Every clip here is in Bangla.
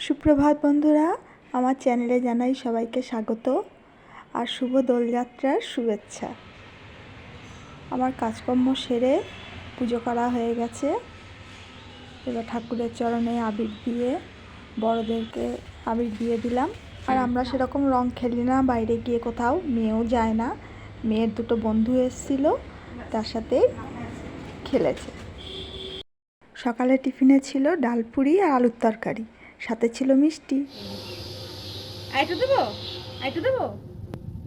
সুপ্রভাত বন্ধুরা, আমার চ্যানেলে জানাই সবাইকে স্বাগত আর শুভ দোলযাত্রার শুভেচ্ছা। আমার কাজকর্ম সেরে পুজো করা হয়ে গেছে। এবার ঠাকুরের চরণে আবির দিয়ে বড়দেরকে আবির দিয়ে দিলাম। আর আমরা সেরকম রং খেলি না, বাইরে গিয়ে কোথাও, মেয়েও যায় না। মেয়ের দুটো বন্ধু এসেছিল, তার সাথে খেলেছে। সকালে টিফিনে ছিল ডাল পুরি আর আলুর তরকারি, সাথে ছিল মিষ্টি। আইটো দেবো? আইটো দেবো?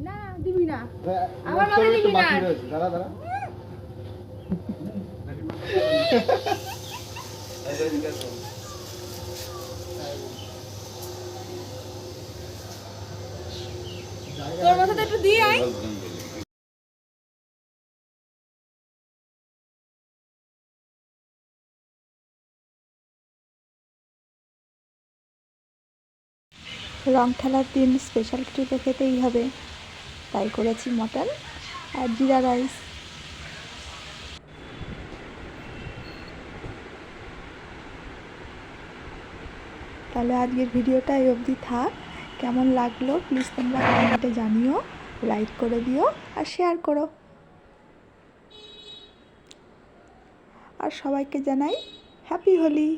না দিবি না, আমার মনে দিবি না। দাঁড়া দাঁড়া, তোর মাথাটা একটু দিয়ে আয়। রং খেলার দিন স্পেশাল কিছু তো খেতেই হবে, তাই করেছি মটন আর জিরা রাইস। তাহলে আজকের ভিডিওটা এই অবধি থাক। কেমন লাগলো প্লিজ তোমরা কমেন্টে জানিও, লাইক করে দিও আর শেয়ার করো। আর সবাইকে জানাই হ্যাপি হোলি।